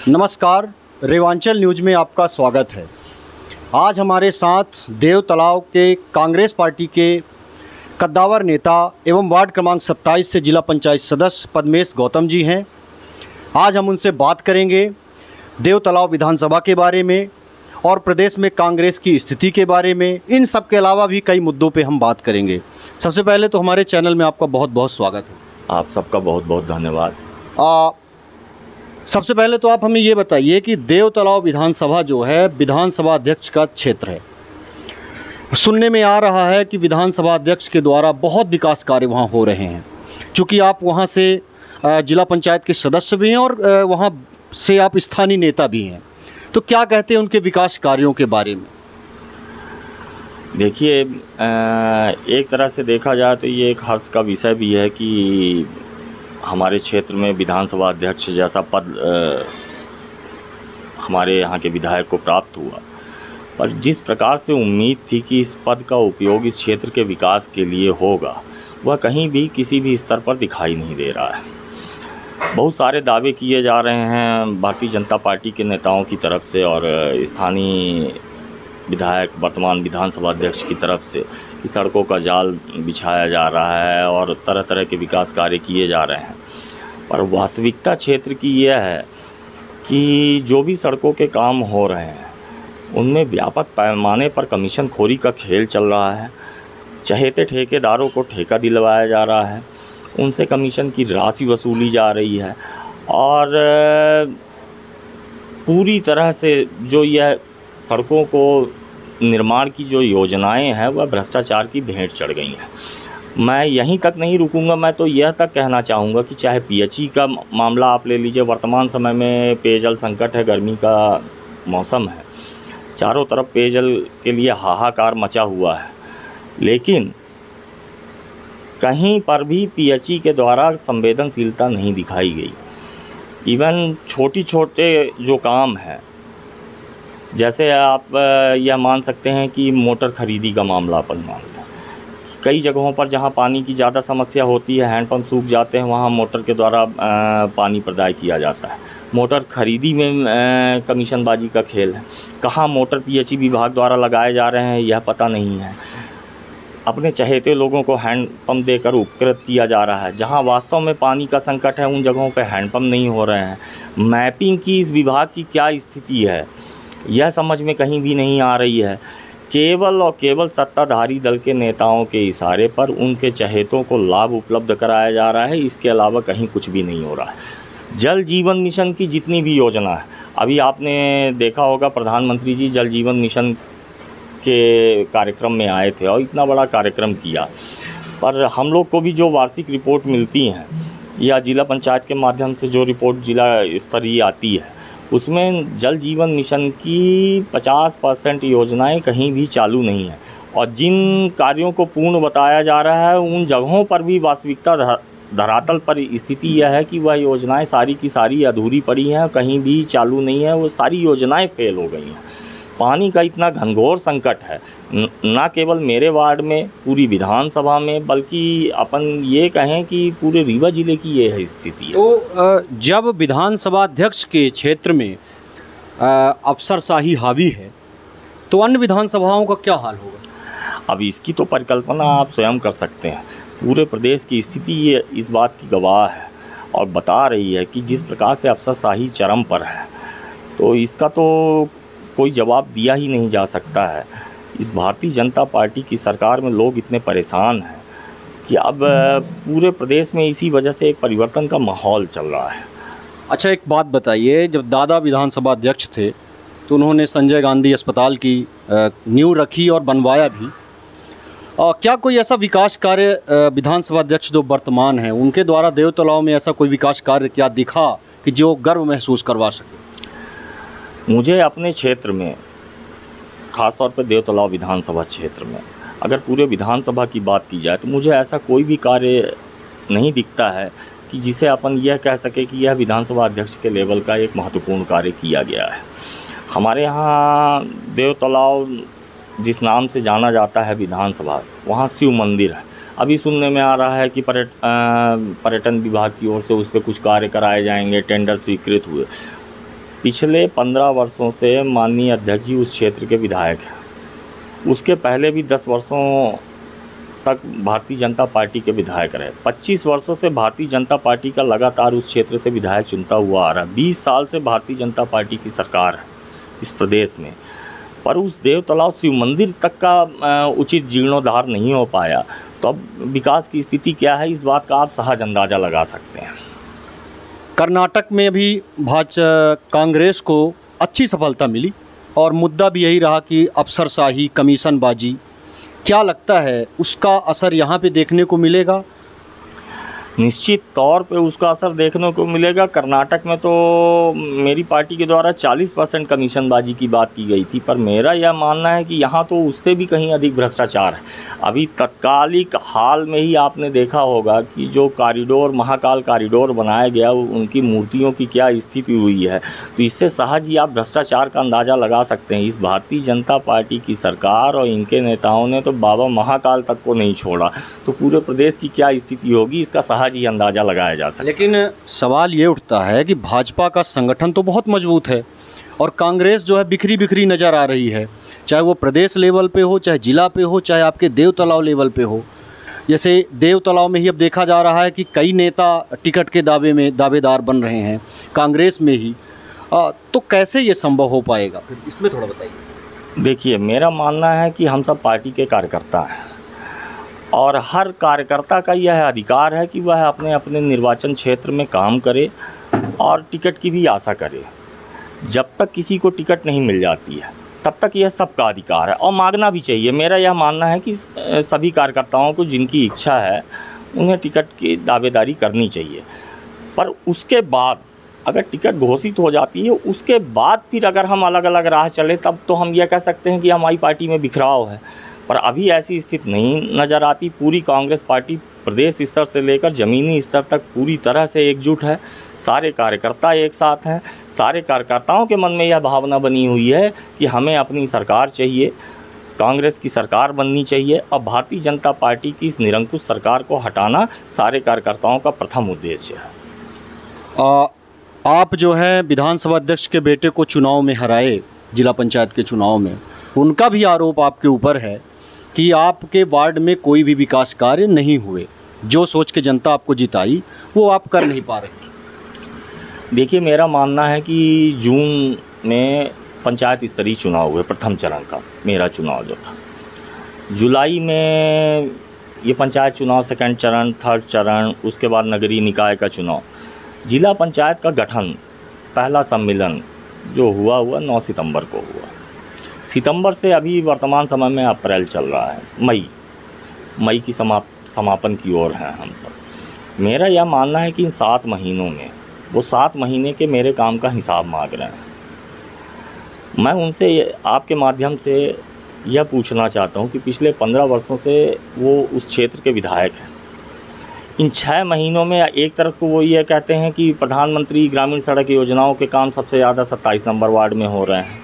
नमस्कार, रेवांचल न्यूज में आपका स्वागत है। आज हमारे साथ देव तालाब के कांग्रेस पार्टी के कद्दावर नेता एवं वार्ड क्रमांक 27 से जिला पंचायत सदस्य पद्मेश गौतम जी हैं। आज हम उनसे बात करेंगे देव तालाब विधानसभा के बारे में और प्रदेश में कांग्रेस की स्थिति के बारे में। इन सब के अलावा भी कई मुद्दों पे हम बात करेंगे। सबसे पहले तो हमारे चैनल में आपका बहुत बहुत स्वागत है। आप सबका बहुत बहुत धन्यवाद। सबसे पहले तो आप हमें ये बताइए कि देव तालाब विधानसभा जो है विधानसभा अध्यक्ष का क्षेत्र है। सुनने में आ रहा है कि विधानसभा अध्यक्ष के द्वारा बहुत विकास कार्य वहाँ हो रहे हैं। चूँकि आप वहाँ से जिला पंचायत के सदस्य भी हैं और वहाँ से आप स्थानीय नेता भी हैं, तो क्या कहते हैं उनके विकास कार्यों के बारे में? देखिए, एक तरह से देखा जाए तो ये एक हर्ष का विषय भी है कि हमारे क्षेत्र में विधानसभा अध्यक्ष जैसा पद हमारे यहाँ के विधायक को प्राप्त हुआ। पर जिस प्रकार से उम्मीद थी कि इस पद का उपयोग इस क्षेत्र के विकास के लिए होगा, वह कहीं भी किसी भी स्तर पर दिखाई नहीं दे रहा है। बहुत सारे दावे किए जा रहे हैं भारतीय जनता पार्टी के नेताओं की तरफ से और स्थानीय विधायक वर्तमान विधानसभा अध्यक्ष की तरफ से कि सड़कों का जाल बिछाया जा रहा है और तरह तरह के विकास कार्य किए जा रहे हैं। पर वास्तविकता क्षेत्र की यह है कि जो भी सड़कों के काम हो रहे हैं उनमें व्यापक पैमाने पर कमीशन खोरी का खेल चल रहा है। चहेते ठेकेदारों को ठेका दिलवाया जा रहा है, उनसे कमीशन की राशि वसूली जा रही है और पूरी तरह से जो यह सड़कों को निर्माण की जो योजनाएं हैं वह भ्रष्टाचार की भेंट चढ़ गई हैं। मैं यहीं तक नहीं रुकूंगा, मैं तो यह तक कहना चाहूँगा कि चाहे पीएचई का मामला आप ले लीजिए। वर्तमान समय में पेयजल संकट है, गर्मी का मौसम है, चारों तरफ पेयजल के लिए हाहाकार मचा हुआ है, लेकिन कहीं पर भी पीएचई के द्वारा संवेदनशीलता नहीं दिखाई गई। इवन छोटे जो काम हैं, जैसे आप यह मान सकते हैं कि मोटर खरीदी का मामला अपन मान लें। कई जगहों पर जहां पानी की ज़्यादा समस्या होती है, हैंडपंप सूख जाते हैं, वहां मोटर के द्वारा पानी प्रदाय किया जाता है। मोटर खरीदी में कमीशनबाजी का खेल है। कहाँ मोटर पीएचई विभाग द्वारा लगाए जा रहे हैं यह पता नहीं है। अपने चहेते लोगों को हैंडपंप देकर उपकृत किया जा रहा है। जहां वास्तव में पानी का संकट है उन जगहों पर हैंडपंप नहीं हो रहे हैं। मैपिंग की इस विभाग की क्या स्थिति है यह समझ में कहीं भी नहीं आ रही है। केवल और केवल सत्ताधारी दल के नेताओं के इशारे पर उनके चहेतों को लाभ उपलब्ध कराया जा रहा है, इसके अलावा कहीं कुछ भी नहीं हो रहा है। जल जीवन मिशन की जितनी भी योजना है, अभी आपने देखा होगा प्रधानमंत्री जी जल जीवन मिशन के कार्यक्रम में आए थे और इतना बड़ा कार्यक्रम किया, पर हम लोग को भी जो वार्षिक रिपोर्ट मिलती हैं या जिला पंचायत के माध्यम से जो रिपोर्ट जिला स्तरीय आती है, उसमें जल जीवन मिशन की 50% योजनाएं कहीं भी चालू नहीं है। और जिन कार्यों को पूर्ण बताया जा रहा है उन जगहों पर भी वास्तविकता धरातल पर स्थिति यह है कि वह योजनाएं सारी की सारी अधूरी पड़ी हैं, कहीं भी चालू नहीं है, वो सारी योजनाएं फेल हो गई हैं। पानी का इतना घनघोर संकट है, न केवल मेरे वार्ड में, पूरी विधानसभा में, बल्कि अपन ये कहें कि पूरे रीवा जिले की ये है स्थिति है। तो जब विधानसभा अध्यक्ष के क्षेत्र में अफसरशाही हावी है तो अन्य विधानसभाओं का क्या हाल होगा? अब इसकी तो परिकल्पना आप स्वयं कर सकते हैं। पूरे प्रदेश की स्थिति ये इस बात की गवाह है और बता रही है कि जिस प्रकार से अफसरशाही चरम पर है, तो इसका तो कोई जवाब दिया ही नहीं जा सकता है। इस भारतीय जनता पार्टी की सरकार में लोग इतने परेशान हैं कि अब पूरे प्रदेश में इसी वजह से एक परिवर्तन का माहौल चल रहा है। अच्छा, एक बात बताइए, जब दादा विधानसभा अध्यक्ष थे तो उन्होंने संजय गांधी अस्पताल की नींव रखी और बनवाया भी। क्या कोई ऐसा विकास कार्य विधानसभा अध्यक्ष जो वर्तमान हैं उनके द्वारा देव तालाब में ऐसा कोई विकास कार्य क्या दिखा कि जो गर्व महसूस करवा सके? मुझे अपने क्षेत्र में, ख़ासतौर पर देव तालाब विधानसभा क्षेत्र में, अगर पूरे विधानसभा की बात की जाए तो मुझे ऐसा कोई भी कार्य नहीं दिखता है कि जिसे अपन यह कह सके कि यह विधानसभा अध्यक्ष के लेवल का एक महत्वपूर्ण कार्य किया गया है। हमारे यहाँ देव तालाब जिस नाम से जाना जाता है विधानसभा, वहाँ शिव मंदिर है। अभी सुनने में आ रहा है कि पर्यटन विभाग की ओर से उस पर कुछ कार्य कराए जाएंगे, टेंडर स्वीकृत हुए। पिछले 15 वर्षों से माननीय अध्यक्ष जी उस क्षेत्र के विधायक हैं। उसके पहले भी 10 वर्षों तक भारतीय जनता पार्टी के विधायक रहे। 25 वर्षों से भारतीय जनता पार्टी का लगातार उस क्षेत्र से विधायक चुनता हुआ आ रहा है। 20 साल से भारतीय जनता पार्टी की सरकार है इस प्रदेश में, पर उस देव तालाब शिव मंदिर तक का उचित जीर्णोद्धार नहीं हो पाया। तो अब विकास की स्थिति क्या है, इस बात का आप सहज अंदाज़ा लगा सकते हैं। कर्नाटक में भी भाजपा कांग्रेस को अच्छी सफलता मिली और मुद्दा भी यही रहा कि अफसरशाही, कमीशनबाजी। क्या लगता है उसका असर यहाँ पे देखने को मिलेगा? निश्चित तौर पे उसका असर देखने को मिलेगा। कर्नाटक में तो मेरी पार्टी के द्वारा 40% कमीशनबाजी की बात की गई थी, पर मेरा यह मानना है कि यहाँ तो उससे भी कहीं अधिक भ्रष्टाचार है। अभी तत्कालिक हाल में ही आपने देखा होगा कि जो कॉरिडोर, महाकाल कॉरिडोर बनाया गया, उनकी मूर्तियों की क्या स्थिति हुई है। तो इससे सहज ही आप भ्रष्टाचार का अंदाज़ा लगा सकते हैं। इस भारतीय जनता पार्टी की सरकार और इनके नेताओं ने तो बाबा महाकाल तक को नहीं छोड़ा, तो पूरे प्रदेश की क्या स्थिति होगी इसका सहज ही अंदाज़ा लगाया जा सकता है। लेकिन सवाल ये उठता है कि भाजपा का संगठन तो बहुत मजबूत है और कांग्रेस जो है बिखरी बिखरी नज़र आ रही है, चाहे वो प्रदेश लेवल पे हो, चाहे जिला पे हो, चाहे आपके देव तालाब लेवल पे हो। जैसे देव तालाब में ही अब देखा जा रहा है कि कई नेता टिकट के दावेदार बन रहे हैं कांग्रेस में ही। तो कैसे ये संभव हो पाएगा, फिर इसमें थोड़ा बताइए। देखिए, मेरा मानना है कि हम सब पार्टी के कार्यकर्ता हैं और हर कार्यकर्ता का यह अधिकार है कि वह अपने अपने निर्वाचन क्षेत्र में काम करे और टिकट की भी आशा करे। जब तक किसी को टिकट नहीं मिल जाती है तब तक यह सबका अधिकार है और मांगना भी चाहिए। मेरा यह मानना है कि सभी कार्यकर्ताओं को जिनकी इच्छा है उन्हें टिकट की दावेदारी करनी चाहिए। पर उसके बाद अगर टिकट घोषित हो जाती है, उसके बाद फिर अगर हम अलग अलग राह चले तब तो हम यह कह सकते हैं कि हमारी पार्टी में बिखराव है। पर अभी ऐसी स्थिति नहीं नज़र आती। पूरी कांग्रेस पार्टी प्रदेश स्तर से लेकर ज़मीनी स्तर तक पूरी तरह से एकजुट है। सारे कार्यकर्ता एक साथ हैं। सारे कार्यकर्ताओं के मन में यह भावना बनी हुई है कि हमें अपनी सरकार चाहिए, कांग्रेस की सरकार बननी चाहिए और भारतीय जनता पार्टी की इस निरंकुश सरकार को हटाना सारे कार्यकर्ताओं का प्रथम उद्देश्य है। आप जो है विधानसभा अध्यक्ष के बेटे को चुनाव में हराए, जिला पंचायत के चुनाव में, उनका भी आरोप आपके ऊपर है कि आपके वार्ड में कोई भी विकास कार्य नहीं हुए। जो सोच के जनता आपको जिताई वो आप कर नहीं पा रहे। देखिए, मेरा मानना है कि जून में पंचायत स्तरीय चुनाव हुए, प्रथम चरण का मेरा चुनाव जो था। जुलाई में ये पंचायत चुनाव सेकंड चरण, थर्ड चरण, उसके बाद नगरीय निकाय का चुनाव। जिला पंचायत का गठन, पहला सम्मेलन जो हुआ 9 सितंबर को हुआ। सितंबर से अभी वर्तमान समय में अप्रैल चल रहा है, मई की समापन की ओर है हम सब। मेरा यह मानना है कि इन 7 महीनों में वो 7 महीने के मेरे काम का हिसाब मांग रहे हैं। मैं उनसे आपके माध्यम से यह पूछना चाहता हूं कि पिछले 15 वर्षों से वो उस क्षेत्र के विधायक हैं। इन 6 महीनों में एक तरफ को वो ये कहते हैं कि प्रधानमंत्री ग्रामीण सड़क योजनाओं के काम सबसे ज़्यादा 27 नंबर वार्ड में हो रहे हैं,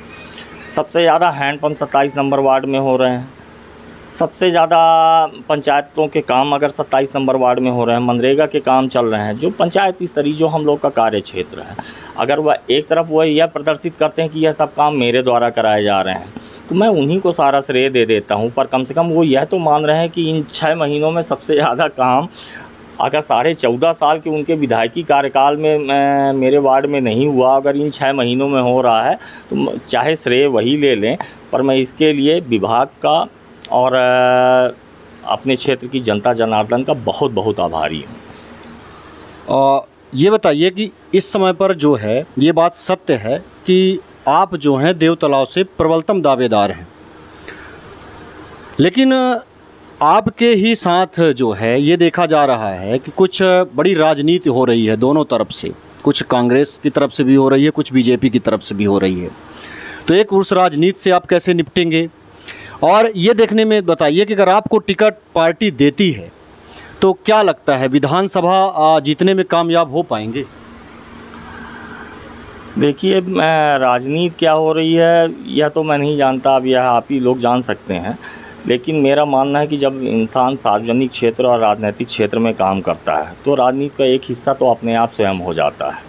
सबसे ज़्यादा हैंडपम्प 27 नंबर वार्ड में हो रहे हैं, सबसे ज़्यादा पंचायतों के काम अगर 27 नंबर वार्ड में हो रहे हैं, मनरेगा के काम चल रहे हैं, जो पंचायत स्तरीय जो हम लोग का कार्य क्षेत्र है, अगर वह एक तरफ वह यह प्रदर्शित करते हैं कि यह सब काम मेरे द्वारा कराए जा रहे हैं, तो मैं उन्हीं को सारा श्रेय दे देता हूं। पर कम से कम वो यह तो मान रहे हैं कि इन 6 महीनों में सबसे ज़्यादा काम अगर 14.5 साल के उनके विधायकी कार्यकाल में मेरे वार्ड में नहीं हुआ, अगर इन 6 महीनों में हो रहा है तो चाहे श्रेय वही ले लें। पर मैं इसके लिए विभाग का और अपने क्षेत्र की जनता जनार्दन का बहुत बहुत आभारी हूँ। ये बताइए कि इस समय पर जो है ये बात सत्य है कि आप जो हैं देव तालाब से प्रबलतम दावेदार हैं, लेकिन आपके ही साथ जो है ये देखा जा रहा है कि कुछ बड़ी राजनीति हो रही है दोनों तरफ से, कुछ कांग्रेस की तरफ से भी हो रही है, कुछ बीजेपी की तरफ से भी हो रही है। तो एक उस राजनीति से आप कैसे निपटेंगे? और ये देखने में बताइए कि अगर आपको टिकट पार्टी देती है तो क्या लगता है विधानसभा जीतने में कामयाब हो पाएंगे? देखिए, राजनीति क्या हो रही है यह तो मैं नहीं जानता, अब यह आप ही लोग जान सकते हैं। लेकिन मेरा मानना है कि जब इंसान सार्वजनिक क्षेत्र और राजनीतिक क्षेत्र में काम करता है तो राजनीति का एक हिस्सा तो अपने आप स्वयं हो जाता है,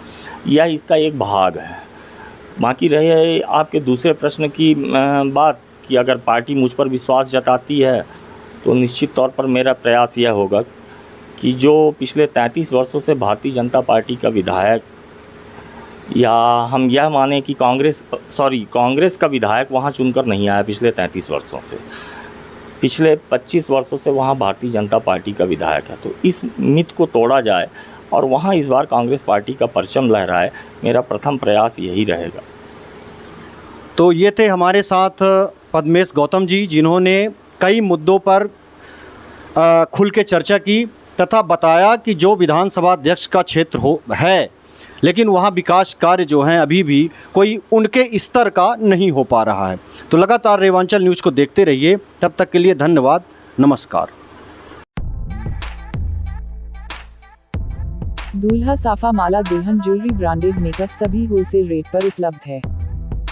यह इसका एक भाग है। बाकी रहे आपके दूसरे प्रश्न की बात कि अगर पार्टी मुझ पर विश्वास जताती है तो निश्चित तौर पर मेरा प्रयास यह होगा कि जो पिछले 33 वर्षों से भारतीय जनता पार्टी का विधायक, या हम यह माने कि कांग्रेस का विधायक वहाँ चुनकर नहीं आया पिछले 33 वर्षों से, पिछले 25 वर्षों से वहाँ भारतीय जनता पार्टी का विधायक है, तो इस मिथ को तोड़ा जाए और वहाँ इस बार कांग्रेस पार्टी का परचम लहराए। मेरा प्रथम प्रयास यही रहेगा। तो ये थे हमारे साथ पद्मेश गौतम जी, जिन्होंने कई मुद्दों पर खुल के चर्चा की तथा बताया कि जो विधानसभा अध्यक्ष का क्षेत्र है, लेकिन वहाँ विकास कार्य जो हैं अभी भी कोई उनके स्तर का नहीं हो पा रहा है। तो लगातार रेवांचल न्यूज़ को देखते रहिए। तब तक के लिए धन्यवाद, नमस्कार। दूल्हा साफा माला दुल्हन ज्वेलरी ब्रांडेड मेकअप सभी होलसेल रेट पर उपलब्ध है।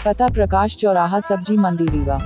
पता प्रकाश चौराहा सब्जी मंडी रीवा।